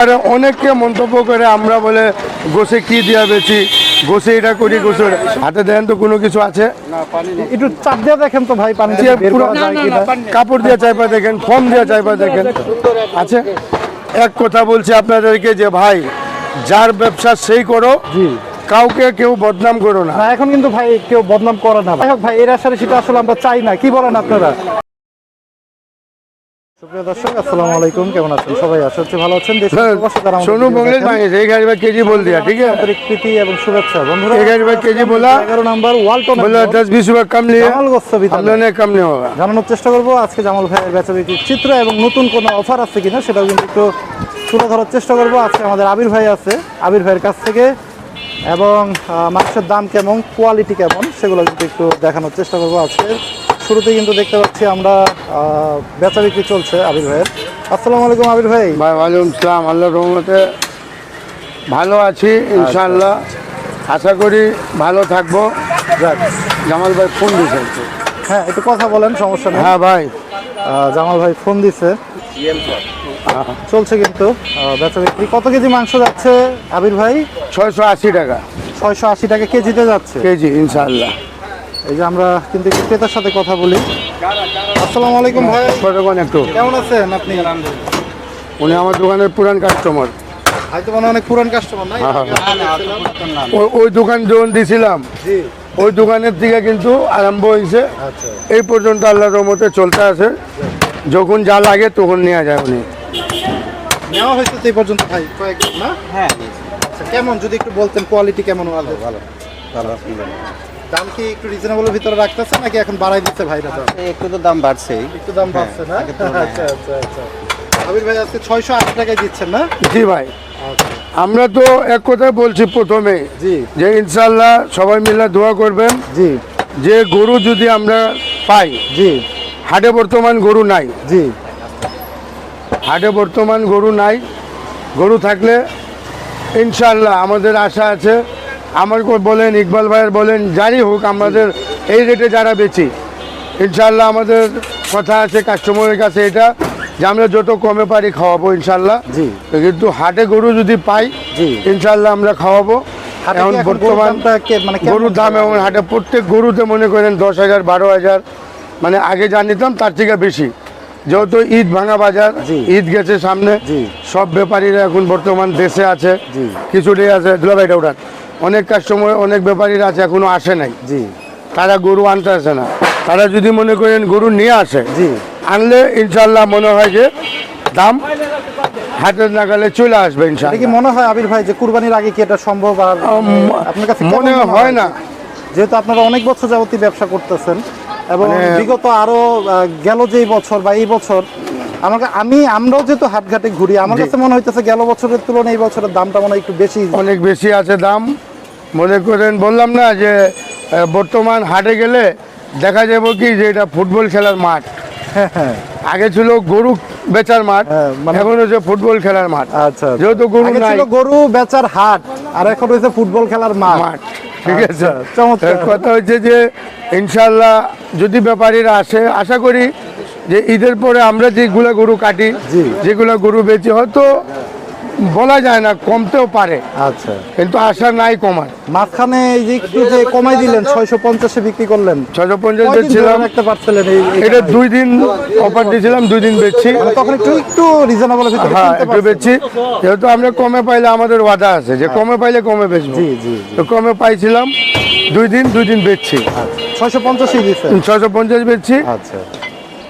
আর অনেককে মন্তব্য করে আমরা বলে গোসে কি দিয়া বেছি, গোসে এটা করি, গোসে হাতে দেন তো কোনো কিছু আছে? একটু চাপ দিয়ে দেখেন তো ভাই, পানি পুরো কাপড় দিয়ে চাইপা দেখেন, ফর্ম দিয়ে চাইপা দেখেন আছে। এক কথা বলছি আপনাদেরকে যে ভাই, যার ব্যবসা সেই করো, জি, কাউকে কেউ বদনাম করো না। না এখন কিন্তু ভাই কেউ বদনাম করে না ভাই, এর আসলে সেটা আসলে আমরা চাই না, কি বলেন আপনারা? সুপ্রিয় দর্শক, আসসালামু আলাইকুম, কেমন আছেন সবাই? আশা করছি ভালো আছেন। सोनू बंगलेश भाई 11 रुपए केजी बोल दिया, ठीक है? প্রীতি এবং শুভেচ্ছা বন্ধুরা। 11 रुपए केजी बोला, 11 নাম্বার ওয়ালটন बोला 10-20 रुपए कम लिए, জামাল গোস্ত हम लोगों ने कम नहीं होगा। জানানোর চেষ্টা করবো আজকে জামাল ভাইয়ের বেচা বিক্রির চিত্র এবং নতুন কোনো অফার আছে কিনা সেটাও কিন্তু একটু তুলে ধরার চেষ্টা করবো। আজকে আমাদের আবির ভাই আছে, আবির ভাইয়ের কাছ থেকে, এবং মাংসের দাম কেমন, কোয়ালিটি কেমন, সেগুলো কিন্তু একটু দেখানোর চেষ্টা করবো। আজকে শুরুতে কিন্তু দেখতে পাচ্ছি আমরা বেচা বিক্রি চলছে আবির ভাইয়ের। আসসালামু আলাইকুম আবির ভাই। ভাই ওয়ালাইকুম আসসালাম, আল্লাহর রহমতে ভালো আছি ইনশাআল্লাহ, আশা করি ভালো থাকবো। জামাল ভাই ফোন দিয়েছে, হ্যাঁ একটু কথা বলেন, সমস্যা নেই। হ্যাঁ ভাই, জামাল ভাই ফোন দিছে, চলছে কিন্তু বেচা বিক্রি। কত কেজি মাংস যাচ্ছে আবির ভাই? 680 টাকা 680 টাকা কেজিতে যাচ্ছে কেজি ইনশাআল্লাহ। এই যে আমরা কিন্তু একটু ক্রেতার সাথে কথা বলি। আসসালামু আলাইকুম ভাই, কতক্ষণ একটু, কেমন আছেন আপনি? উনি আমার দোকানের পুরান কাস্টমার, হয়তো মানে অনেক পুরান কাস্টমার নাই? ওই দোকান যখন দিয়েছিলাম জি, ওই দোকানের থেকে কিন্তু আরম্ভ হয়েছে, আচ্ছা এই পর্যন্ত আল্লাহর রহমতে চলতে আছে। যখন যা লাগে তখন নেওয়া যায় উনি। নেওয়া হয়েছে তো এই পর্যন্ত ভাই কয়েকজন না? হ্যাঁ, আচ্ছা, কেমন যদি একটু বলতেন, কোয়ালিটি কেমন? ভালো ভালো আলহামদুলিল্লাহ। দাম কি একটু রিজনেবলের ভিতরে রাখতেছে নাকি এখন বাড়াই দিচ্ছে ভাইরা? দাম একটু তো দাম বাড়ছেই। একটু দাম বাড়ছে না? আগের তুলনায়। আচ্ছা আচ্ছা আচ্ছা। আবির ভাই আজকে 680 টাকায় দিচ্ছেন না? জি ভাই, আচ্ছা আমরা তো এক কথাই বলছি প্রথমে জি যে ইনশাআল্লাহ সবাই মিলে দোয়া করবেন জি যে গরু যদি আমরা পাই, জি হাটে বর্তমান গরু নাই, জি হাটে বর্তমান গরু নাই, গরু থাকলে ইনশাআল্লাহ আমাদের আশা আছে, আমার বলেন, ইকবাল ভাইয়ের বলেন, যারই হোক, আমাদের এই রেটে যারা বেচি ইনশাআল্লাহ আমাদের কথা আছে কাস্টমারের কাছে এটা যে আমরা যত কমে পারি খাওয়াবো ইনশাআল্লাহ। জি। কিন্তু হাটে গরু যদি পাই জি। ইনশাআল্লাহ আমরা খাওয়াবো। হাটে কি এখন এখন বর্তমান গরুর দামটা মানে কেমন? গরুর দাম এখন হাটে প্রত্যেক গরুতে মনে করেন 10,000 12,000, মানে আগে যা নিতাম তার থেকে বেশি, যেহেতু ঈদ ভাঙা বাজার, জি। ঈদ গেছে সামনে, জি। সব ব্যাপারীরা এখন বর্তমান দেশে আছে, জি। কিছুটাই আছে দুলাভাইটা উঠান, অনেক কাস্টমার অনেক ব্যাপারীরা আছে এখনো আসে নাই, জি তারা গরু আনতে আসে না। তারা যদি মনে করেন গরু নিয়ে আসে, জি আনলে ইনশাল্লাহ মনে হয় যে দাম হাতের নাগালে চলে আসবে এটা কি ইনশাল্লাহ। মনে হয় আবির ভাই যে কুরবানির আগে কি এটা সম্ভব? আর আপনার কাছে কেমন মনে হয় না, যেহেতু আপনারা অনেক বছর যাবতই ব্যবসা করতেছেন এবং মানে- বিগত আরো গেল যে বছর বা এই বছর আমরাও যেহেতু হাটঘাটে ঘুরি, আমার জি। কাছে মনে হইতেছে গেল বছরের তুলনায় এই বছরের দামটা মনে হয় একটু বেশি। অনেক বেশি আছে দাম। মনে করেন বললাম না যে বর্তমান হাটে গেলে দেখা যাবে কি যে এটা ফুটবল খেলার মাঠ, হ্যাঁ হ্যাঁ আগে ছিল গরু বেচার মাঠ, হ্যাঁ, মানে- এখন হচ্ছে ফুটবল খেলার মাঠ। আচ্ছা যেহেতু গরু আগে নাই, ছিল গরু বেচার হাট, আর এখন হয়েছে ফুটবল খেলার মাঠ। মাঠ, ঠিক আছে। আচ্ছা, চমৎকার। কথা হচ্ছে যে ইনশাল্লাহ যদি ব্যাপারীরা আসে, আশা করি যে ঈদের পরে আমরা যেগুলা গরু কাটি, জি। যেগুলা গরু বেচি, হয়তো বলা যায় না, কমতেও পারে, আচ্ছা, কিন্তু আশা নাই কমার। মাঝখানে এই যে একটু যে কমাই দিলেন 650-এ বিক্রি করলেন, 650 কয়দিন বেচছিলাম, ধরে রাখতে পারছিলেন? এটা 2 দিন অফার দিয়েছিলাম, 2 দিন বেচছি। মানে তখন একটু রিজনেবল ভিতরে হ্যাঁ, কিনতে একটু পারছেন। বেচছি, যেহেতু আমরা কমে পাইলে আমাদের ওয়াদা আছে যে কমে পাইলে কমে বেচবো। জি জি তো কমে পাইছিলাম, 2 দিন বেচছি, 650-ই দিচ্ছেন। 650 বেচছি। আচ্ছা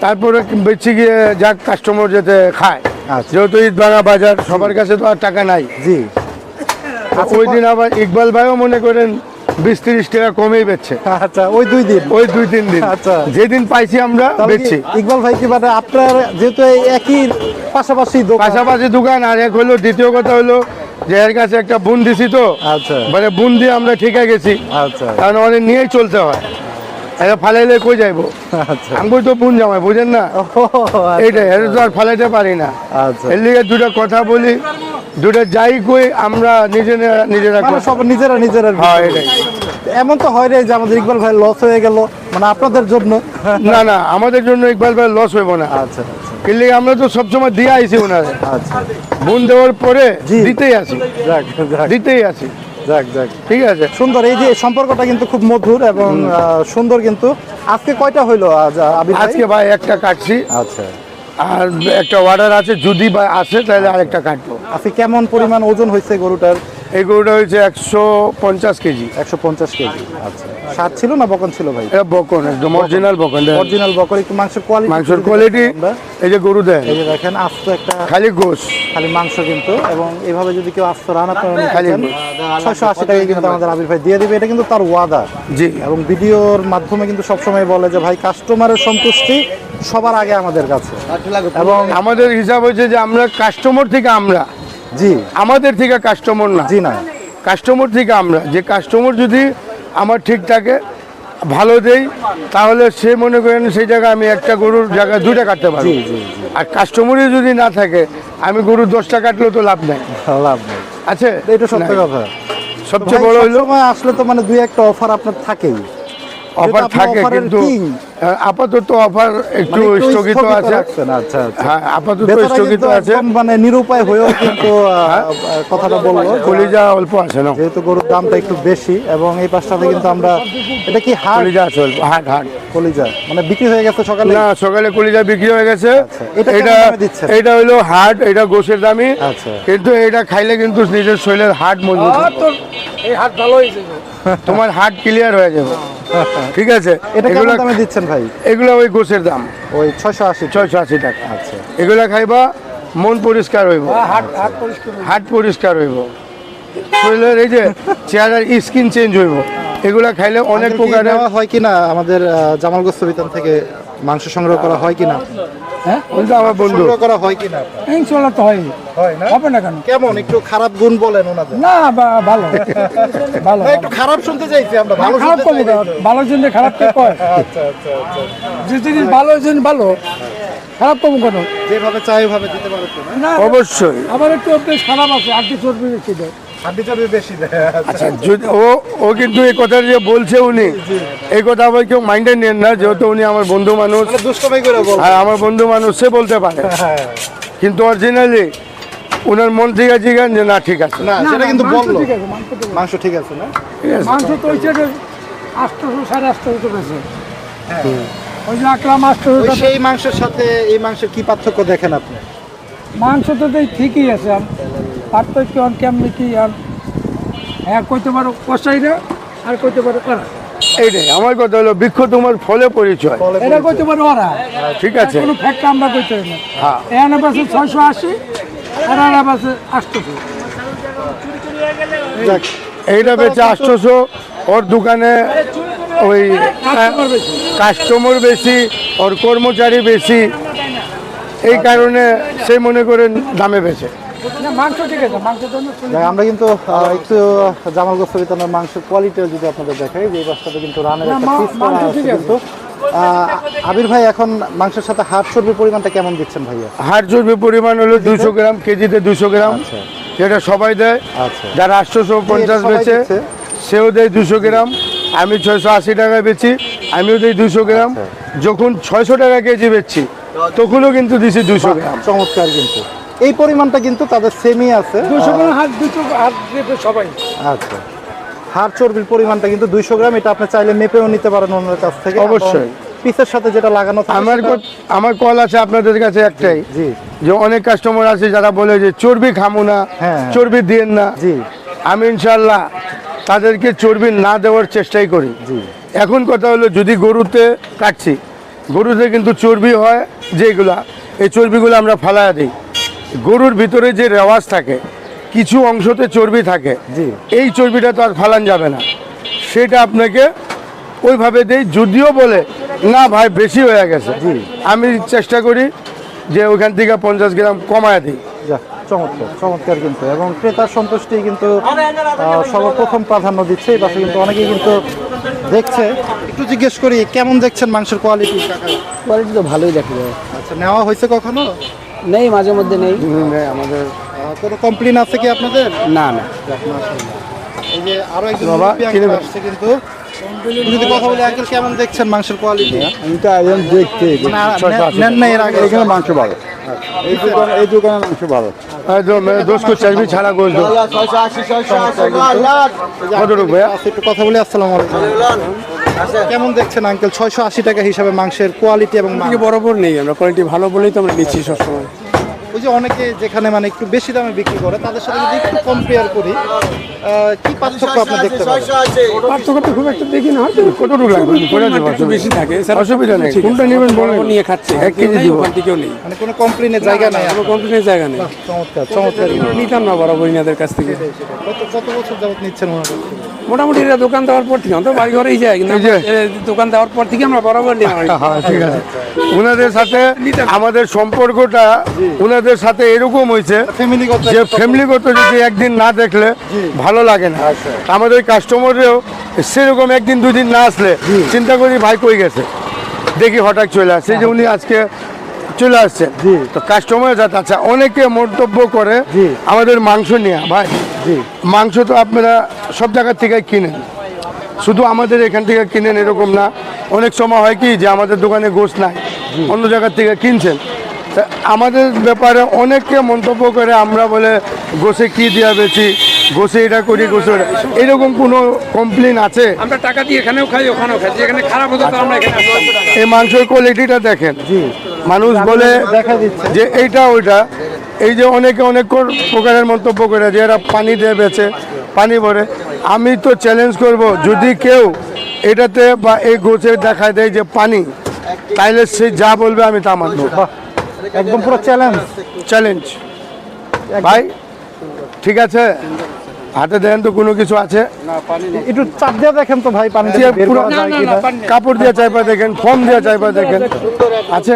তারপরে বেচছি গিয়ে যাক কাস্টমার যেতে খায়, আচ্ছা। যেহেতু ঈদ ভাঙা বাজার, সবার কাছে তো আর টাকা নাই। জি তো ওই দিন আবার ইকবাল ভাইও মনে করেন 20-30 টাকা কমেই বেচছে, আচ্ছা, ওই 2 দিন। ওই 2-3 দিন, আচ্ছা। যেদিন পাইছি আমরা তাহলে কি বেচছি। ইকবাল ভাই কি মানে আপনার যেহেতু এই একই পাশাপাশি দোকান? পাশাপাশি দোকান, আর এক হলো দ্বিতীয় কথা হলো যে এর কাছে একটা বুন দিছি, তো আচ্ছা মানে বুন দিয়ে আমরা ঠিকা গেছি, আচ্ছা কারণ আমাদের নিয়েই চলতে হয়, এটা ফালাইলে কই যাইবো, আচ্ছা আমি তো বুন জামাই, বুঝেন না, ও, আচ্ছা, এইটাই, এটা তো আর ফালাইতে পারি না। আচ্ছা। এর লিগে দুটো কথা বলি, দুটো যাই কই আমরা নিজেরা মানে করি। সব নিজেরা হ্যাঁ, এটাই। এমন তো হয় রে যে আমাদের ইকবাল ভাই লস হয়ে গেল, মানে আপনাদের জন্য। না না, আমাদের জন্য ইকবাল ভাই লস হইব না। আচ্ছা আচ্ছা কিন্তু আমরা তো সবসময় দিয়ে আইছি ওনারে, আচ্ছা, বোন দেওয়ার পরে জি। দিতেই আছি, যাক যাক দিতেই আছি। যাক যাক, ঠিক আছে, সুন্দর। এই যে সম্পর্কটা কিন্তু খুব মধুর এবং সুন্দর। কিন্তু আজকে কয়টা হইলো আজ আবির ভাই? আজকে ভাই একটা কাটছি, আচ্ছা, আর একটা অর্ডার আছে, যদি বা আসে তাহলে আরেকটা কাটবো। আজকে কেমন পরিমাণ ওজন হয়েছে গরুটার? এই গরুটা হয়েছে 150 কেজি। 150 কেজি। আচ্ছা, সার ছিল না বকন ছিল ভাই? এটা বকন, একদম অরিজিনাল বকন। অরিজিনাল বকন। একটু মাংসের কোয়ালিটি, মাংসের কোয়ালিটি, এই যে গরু দেয়, এই যে দেখেন আস্ত একটা খালি গোশ, খালি মাংস কিন্তু। এবং এইভাবে যদি কেউ আস্ত রান্না করেন খালি 680 টাকা কিন্তু আমাদের আবির ভাই দিয়ে দিবে। এটা কিন্তু তার ওয়াদা। জি। এবং ভিডিওর মাধ্যমে কিন্তু সবসময় বলে যে ভাই কাস্টমারের সন্তুষ্টি সবার আগে আমাদের কাছে। এবং আমাদের হিসাব হয়েছে যে আমরা কাস্টমার থেকে আমরা, জি আমাদের থেকে কাস্টমার না, জি না, কাস্টমার থেকে আমরা। যে কাস্টমার যদি আমার ঠিক থাকে, ভালো দেই, তাহলে সে মনে করেন সেই জায়গায় আমি একটা গরুর জায়গায় 2টা কাটতে পারবো। জি জি জি, আর কাস্টমারই যদি না থাকে, আমি গরু 10টা কাটলেও তো লাভ নাই, লাভ নেই। আছে? এটা সত্য নাই। কথা। সবচেয়ে বড় হলো সময় আসলে তো মানে দুই একটা অফার আপনার থাকেই। অফার যেহেতু আপনি থাকে, অফারের কিন্তু king, আপাতত অফার একটু মানে একটু স্থগিত আছে। রাখছেন। আচ্ছা আচ্ছা, হ্যাঁ, আপাতত বেচারা স্থগিত কিন্তু আছে। একদম মানে নিরুপায় হয়েও কিন্তু কথাটা বললো। কলিজা অল্প আছে না, যেহেতু গরুর দামটা একটু বেশি এবং এই পাশটাতে কিন্তু আমরা, এটা কি হাট? কলিজা আছে অল্প, হাট হাট। কলিজা মানে বিক্রি হয়ে গেছে সকালে? না, সকালে কলিজা বিক্রি হয়ে গেছে। আচ্ছা, এটা এটা কেমন দামে দিচ্ছেন? এটা হলো হাট, এটা গোশের দামি। আচ্ছা, কিন্তু এটা খাইলে কিন্তু নিজের শরীরের হাট মজবুত হবে। এই হাট ভালো হয়েছে। তোমার হাট ক্লিয়ার হয়ে যাবে, ঠিক আছে? এটা কেমন এগুলা দামে দিচ্ছেন ভাই? এগুলো ওই গোশের দাম ওই 680। 680 টাকা। আচ্ছা, এগুলা খাইবা, মন পরিষ্কার হইব, হাট হাট পরিষ্কার। হাট পরিষ্কার হইব, শরীরের এই যে চেহারার স্কিন চেঞ্জ হইব। এগুলা খাইলে অনেক আঙ্কেল কি প্রকারের। নেওয়া হয় কিনা আমাদের জামাল গোস্ত বিতান থেকে মাংস সংগ্রহ করা হয় কিনা? হ্যাঁ, বলতে আমার বন্ধু, সংগ্রহ করা হয় কিনা? ইনশাল্লাহ তো হয়। হয় না? হবে না কেন? কেমন একটু খারাপ গুণ বলেন ওনাদের। না, ভালো ভালো। না, একটু খারাপ শুনতে চাইছি আমরা, ভালো খারাপ শুনতে কমে চাইছি। ভালোর জন্য খারাপ কে কয়? আচ্ছা আচ্ছা আচ্ছা, যে জিনিস ভালো ওই জিনিস ভালো, খারাপ কম কেন? যেভাবে চাই ওভাবে দিতে পারো তো না? না, অবশ্যই। আবার একটু অভ্যেস খারাপ আছে, আগে চর্বি বেশি দেয়। হাড্ডি চর্বি বেশি দেয়। আচ্ছা, যদি ও কিন্তু এই কথা যে বলছে উনি, এই কথা আবার কেউ মাইন্ডে নেন না, যেহেতু উনি আমার বন্ধু মানুষ। মানে দুষ্টমাই করে বল। হ্যাঁ, আমার বন্ধু মানুষ, সে বলতে পারে। হ্যাঁ, কিন্তু অরিজিনালি ওনার মন থেকে জিজ্ঞান যে না ঠিক আছে। না সেটা কিন্তু মাংস বললো। ঠিক আছে, মাংস ঠিক আছে। মাংস ঠিক আছে না? ঠিক আছে। মাংস তো ওই সাইডে 800 850 তো বেশি। ওই যে আকরাম 800 ওই সেই মাংসের সাথে এই মাংসের কি পার্থক্য দেখেন আপনি? মাংস তো দেই ঠিকই আছে, আর পার্থক্য আর কেমনি কি আর হ্যাঁ কইতে পারো কষাইরা, আর কইতে পারো ওরা, এইটাই আমার কথা হলো, বৃক্ষ তোমার ফলে পরিচয়, এটা কইতে পারো ওরা। ঠিক আছে? কোনো ফ্যাক্ট আমরা কইতে পারি না। হ্যাঁ, এখানে পাশে 680 আর এখানে পাশে 800। যাক, এইটা বেচে 800, ওর দোকানে ওই কাস্টমার বেশি, ওর কর্মচারী বেশি, এই কারণে সে মনে করেন দামে বেচে। না, মাংস ঠিক আছে, মাংস তো না। যাক, আমরা কিন্তু একটু জামাল গোস্ত বিতানের মাংসের কোয়ালিটি যদি আপনাদের দেখাই, যে এই পাশটাতে কিন্তু রানের না, একটা পিস করা মাংস আছে ঠিক আছে। কিন্তু। আবির ভাই এখন মাংসের সাথে হাড় চর্বির পরিমাণটা কেমন দিচ্ছেন ভাইয়া? হাড় চর্বির পরিমাণ হলো 200 গ্রাম, কেজিতে 200 গ্রাম। আচ্ছা যেটা সবাই দেয়, আচ্ছা, যারা 850 সবাই বেচে দিচ্ছে। সেও দেয় 200 গ্রাম। আমি 680 টাকায় বেচি, আমিও দিই 200 গ্রাম। যখন 600 টাকা কেজি বেচছি, তখনও কিন্তু দিছি 200 গ্রাম। চমৎকার। কিন্তু এই পরিমাণটা কিন্তু তাদের সেমই আছে। 200 করে হাত 200 হাত দিতে সবাই। আচ্ছা, হাড় চর্বির পরিমাণটা কিন্তু 200 গ্রাম। এটা আপনি চাইলে মেপেও নিতে পারেন ওনার কাছ থেকে। অবশ্যই। পিসের সাথে যেটা লাগানো থাকে সেটা- আমার কল আছে আপনাদের কাছে একটাই, জি যে অনেক কাস্টমার আছে যারা বলে যে চর্বি খামো না, হ্যাঁ। চর্বি দিয়েন না। জি আমি ইনশাল্লাহ তাদেরকে চর্বি না দেওয়ার চেষ্টাই করি। জি এখন কথা হলো, যদি গরুতে কাটছি, গরুতে কিন্তু চর্বি হয় যেগুলা, এই চর্বিগুলো আমরা ফালায়া দিই। গরুর ভিতরে যে রেওয়াজ থাকে, কিছু অংশতে চর্বি থাকে, জি এই চর্বিটা তো আর ফালান যাবে না, সেটা আপনাকে ওইভাবে দেই। যদিও বলে না ভাই বেশি হয়ে গেছে, জি। আমি চেষ্টা করি যে ওখান থেকে 50 গ্রাম কমায় দিই। যাক, চমৎকার চমৎকার। কিন্তু এবং ক্রেতার সন্তুষ্টি কিন্তু সর্বপ্রথম প্রাধান্য দিচ্ছে। এই পাশে কিন্তু অনেকেই কিন্তু দেখছে। একটু জিজ্ঞেস করি, কেমন দেখছেন মাংসের কোয়ালিটি? কোয়ালিটি তো ভালোই দেখা যায়। আচ্ছা, নেওয়া হয়েছে কখনো? নেই, মাঝে মধ্যে নেই। আমাদের কোনো কমপ্লেন আছে কি আপনাদের? না না, যাক, মাশাআল্লাহ। এই যে আরো একজন বাবা, মুরব্বি কিনে আঙ্কেল দাও। আসছে কিন্তু যদি কথা বলি আঙ্কেল কেমন দেখছেন মাংসের কোয়ালিটি? আমি তো আইলাম দেখতে নেন না এর আগে? এখানে মাংস ভালো, এই দোকানে মাংস ভালো একদম দোষ করছে চর্বি ছাড়া গোল কতটুকু ভাইয়া? একটু কথা বলি। আসসালামু আলাইকুম। কেমন দেখছেন আঙ্কেল 680 টাকা হিসাবে মাংসের কোয়ালিটি এবং মান? বরাবর নেই, আমরা কোয়ালিটি ভালো বলেই তো আমরা নিচ্ছি সবসময়। ওই যে অনেকে যেখানে মানে একটু বেশি দামে বিক্রি করে তাদের সাথে যদি একটু কম্পেয়ার করি কি পার্থক্য আপনি দেখতে পাবেন? পার্থক্য তো খুব একটা দেখি না, হয়তো কতটুকু লাগবে একটু বেশি থাকে। অসুবিধা নেই, কোনটা নেবেন বলেন, নিয়ে খাচ্ছে 1 কেজি দিব। কেউ নেই, মানে কোনো কমপ্লেনের জায়গা নাই? কোনো কমপ্লেনের জায়গা নেই। চমৎকার চমৎকার। নিতাম না বরাবর ইনাদের কাছ থেকে। কত বছর যাবত নিচ্ছেন ওনার কাছ থেকে? মোটামুটি এরা দোকান দেওয়ার পর থেকে তো বাড়ি ঘরেই যায়, কিন্তু এই যে- দোকান দেওয়ার পর থেকে আমরা বরাবর নিয়ে হ্যাঁ ঠিক আছে। ওনাদের সাথে আমাদের সম্পর্কটা ওনাদের সাথে এরকম হয়েছে ফ্যামিলিগত যে ফ্যামিলিগত যদি একদিন না দেখলে ভালো লাগে না। আমাদের কাস্টমাররাও সেরকম একদিন দুদিন না আসলে চিন্তা করি ভাই কই গেছে, দেখি হঠাৎ চলে আসছে, যে উনি আজকে চলে আসছে। তো কাস্টমার যাতে আচ্ছা অনেকে মন্তব্য করে আমাদের মাংস নিয়ে, ভাই মাংস তো আপনারা সব জায়গার থেকে কিনেন, শুধু আমাদের এখান থেকে কিনেন এরকম না। অনেক সময় হয় কি যে আমাদের দোকানে গোশ নাই, অন্য জায়গার থেকে কিনছেন। তা আমাদের ব্যাপারে অনেকে মন্তব্য করে আমরা বলে গোশে কি দেওয়া বেশি, গোশে এটা করি, গোশে ওটা। এরকম কোনো কমপ্লেন আছে? আমরা টাকা দিয়ে এখানেও খাই ওখানেও খাই, যেখানে খারাপ হতো তো আমরা এখানে আসতাম না। এই মাংসের কোয়ালিটিটা দেখেন, মানুষ বলে দেখা দিচ্ছে যে এইটা ওইটা, এই যে অনেকে অনেক প্রকারের মন্তব্য করে যে এরা পানি দিয়ে বেচে, পানি ভরে। আমি তো চ্যালেঞ্জ করব, যদি কেউ এটাতে বা এই গোছে দেখায় দেয় যে পানি, তাইলে সে যা বলবে আমি তা মানব। একদম পুরো চ্যালেঞ্জ। চ্যালেঞ্জ ভাই, ঠিক আছে? হাতে দেন তো কোনো কিছু আছে? একটু চাপ দিয়ে দেখেন তো ভাই, পানি দিয়ে বের পুরো করা যায় কিনা? কাপড় দিয়ে চাইপা দেখেন, ফোম দিয়ে চাইপা দেখেন, আছে?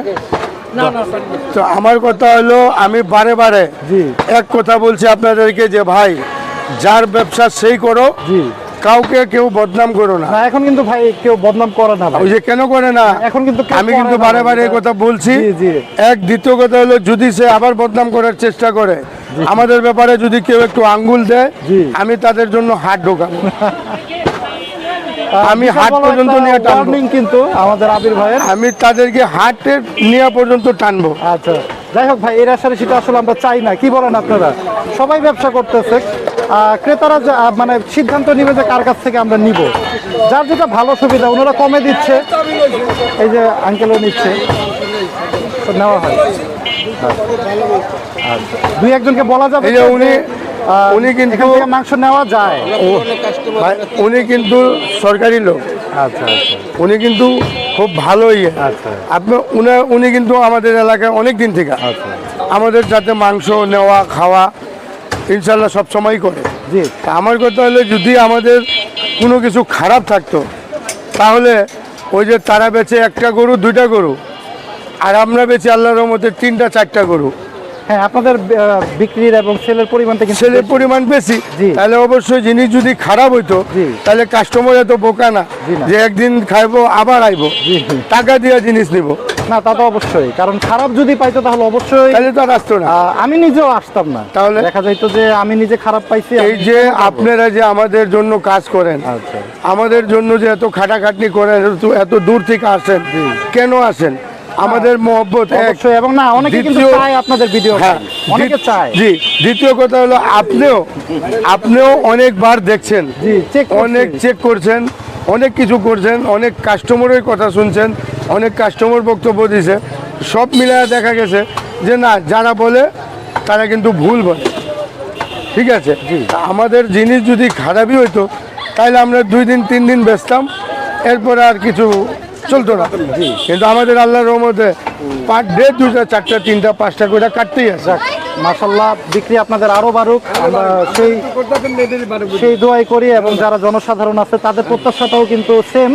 তো আমার কথা হলো, আমি বারে বারে এক কথা বলছি আপনাদেরকে যে ভাই, যার ব্যবসা সেই করো, কাউকে কেউ বদনাম করো না। না এখন কিন্তু ভাই কেউ বদনাম করে না ভাই। ওই যে কেন করে না, এখন কিন্তু কেউ আমি করে কিন্তু না বারে ভাই। বারে এই কথা বলছি। জি, জি। এক দ্বিতীয় কথা হলো, যদি সে আবার বদনাম করার চেষ্টা করে, আমাদের ব্যাপারে যদি কেউ একটু আঙ্গুল দেয়, আমি তাদের জন্য হাত ঢোকাবো। আমি হাট পর্যন্ত নিয়ে টানবো, ওয়ার্নিং কিন্তু আমাদের আবির ভাইয়ের। আমি তাদেরকে হাটে নেওয়া পর্যন্ত টানবো। আচ্ছা যাই হোক ভাই, এর আসারে সেটা আসলে আমরা চাই না। কি বলেন আপনারা? সবাই ব্যবসা করতেছে, ক্রেতারা মানে সিদ্ধান্ত নিবে যে কার কাছ থেকে আমরা নিব, যার যেটা ভালো সুবিধা। ওনারা কমে দিচ্ছে, এই যে আঙ্কেলও নিচ্ছে, তো নেওয়া হয়। আচ্ছা, দুই একজনকে বলা যাবে এই যে যে উনি কিন্তু এখান থেকে মাংস নেওয়া যায়। ভাই, উনি কিন্তু সরকারি লোক, আচ্ছা আচ্ছা উনি কিন্তু খুব ভালো ইয়ে। আচ্ছা উনি কিন্তু আমাদের এলাকায় অনেক দিন থেকে আমাদের যাতে মাংস নেওয়া খাওয়া ইনশাল্লাহ সব সময়ই করে। জি। তা আমার কথা হলো, যদি আমাদের কোনো কিছু খারাপ থাকতো, তাহলে ওই যে তারা বেচে একটা গরু দুইটা গরু, আর আমরা বেচে আল্লাহর রহমতে 3টা 4টা গরু, হ্যাঁ, আপনাদের বিক্রির এবং সেলের পরিমাণটা কিন্তু ছেলের বেশি। পরিমাণ বেশি। জি। তাহলে অবশ্যই জিনিস যদি খারাপ হইতো, জি। তাহলে কাস্টমার এত বোকা না জি না। যে একদিন খাইবো আবার আইবো, জি, জি। টাকা দিয়ে জিনিস নিব, না তা তো অবশ্যই, কারণ খারাপ যদি পাইতো তাহলে অবশ্যই তাহলে তো আর আসতো না। আমি নিজেও আসতাম না। তাহলে? দেখা যাইতো যে আমি নিজে খারাপ পাইছি। এই যে আপনারা যে আমাদের জন্য কাজ করেন, আচ্ছা আমাদের জন্য যে এত খাটাখাটনি করেন, এত দূর থেকে আসেন, কেন আসেন? আমাদের মহব্বত এক। অবশ্যই, এবং না অনেকে কিন্তু দ্বিতীয়- চায় আপনাদের ভিডিও, হ্যাঁ, অনেকে চায়। জি। দ্বিতীয় কথা হলো, আপনিও অনেকবার দেখছেন, জি, check করছি। অনেক চেক করছেন, অনেক কিছু করছেন, অনেক কাস্টমারের কথা শুনছেন, অনেক কাস্টমার বক্তব্য দিয়েছে, সব মিলায় দেখা গেছে যে না, যারা বলে তারা কিন্তু ভুল বলে। ঠিক আছে? তা আমাদের জিনিস যদি খারাপই হইতো, তাহলে আমরা 2 দিন 3 দিন বেচতাম, এরপরে আর কিছু চলতো না। কিন্তু আমাদের আল্লাহর রহমতে পার ডে 2টা 4টা 3টা 5টা করে কাটতেই আছে। মাশাআল্লাহ, বিক্রি আপনাদের আরো বাড়ুক, আমরা সেই দোয়াই করি। এবং যারা জনসাধারণ আছে তাদের প্রত্যাশাটাও কিন্তু সেম,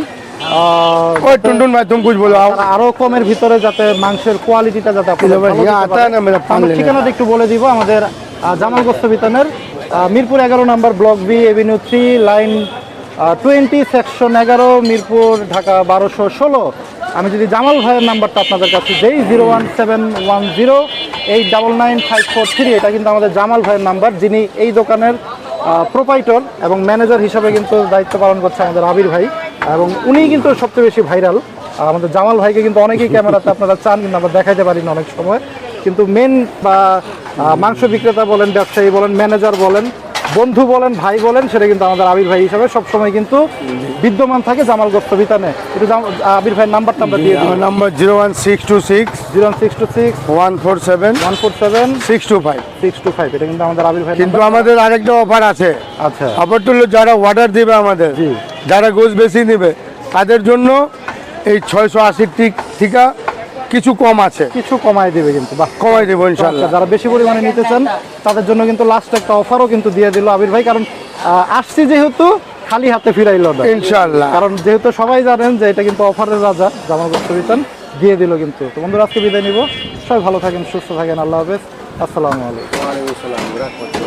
ওই টুনটুন ভাই তুমি কুछ बोलो आओ। আরো কমের ভিতরে যাতে মাংসের কোয়ালিটিটা যাতে আপনারা ভাই, ভালো ইয়া দিতে আতা পারেন। না মেরা পান আমরা লেনা। ঠিকানাটা একটু বলে দিব। আমাদের জামাল গোস্ত বিতানের Mirpur 11 number, block B, avenue 3, line 20, section 11, Mirpur, Dhaka 1216। আমি যদি জামাল ভাইয়ের নাম্বারটা আপনাদের কাছে দেই, 01710899543, এটা কিন্তু আমাদের জামাল ভাইয়ের নাম্বার, যিনি এই দোকানের প্রোপাইটর এবং ম্যানেজার হিসাবে কিন্তু দায়িত্ব পালন করছে আমাদের আবির ভাই। এবং উনি কিন্তু সবচেয়ে বেশি ভাইরাল। আমাদের জামাল ভাইকে কিন্তু অনেকেই ক্যামেরাতে আপনারা চান, কিন্তু আমরা দেখাইতে পারি না অনেক সময়। কিন্তু মেন বা মাংস বিক্রেতা বলেন, ব্যবসায়ী বলেন, ম্যানেজার বলেন, বন্ধু বলেন, ভাই বলেন, সেটা কিন্তু আমাদের আবির ভাই হিসাবে সবসময় কিন্তু বিদ্যমান থাকে জামাল গোস্ত বিতানে। একটু আবির ভাইয়ের নাম্বারটা আমরা দিয়ে দিই। আমার নাম্বার 01626 01626 147 147 625। 625, এটা কিন্তু আমাদের আবির ভাই। কিন্তু আমাদের আরেকটা অফার আছে। আচ্ছা, অফারটা হলো যারা অর্ডার দিবে আমাদের, জি। যারা গোশ বেশি নেবে তাদের জন্য এই 680 থেকে কিছু কম আছে, কিছু কমায় দিবে কিন্তু, বাহ, কমাই দেবো ইনশাল্লাহ। যারা বেশি পরিমাণে নিতে চান তাদের জন্য কিন্তু লাস্ট একটা অফারও কিন্তু দিয়ে দিল আবির ভাই। কারণ আসছি যেহেতু খালি হাতে ফিরাইলো না ইনশাল্লাহ। কারণ যেহেতু সবাই জানেন যে এটা কিন্তু অফারের রাজা জামাল গোস্ত বিতান, দিয়ে দিল কিন্তু। তো বন্ধুরা আজকে বিদায় নিব, সবাই ভালো থাকেন, সুস্থ থাকেন, আল্লাহ হাফেজ, আসসালামু আলাইকুম।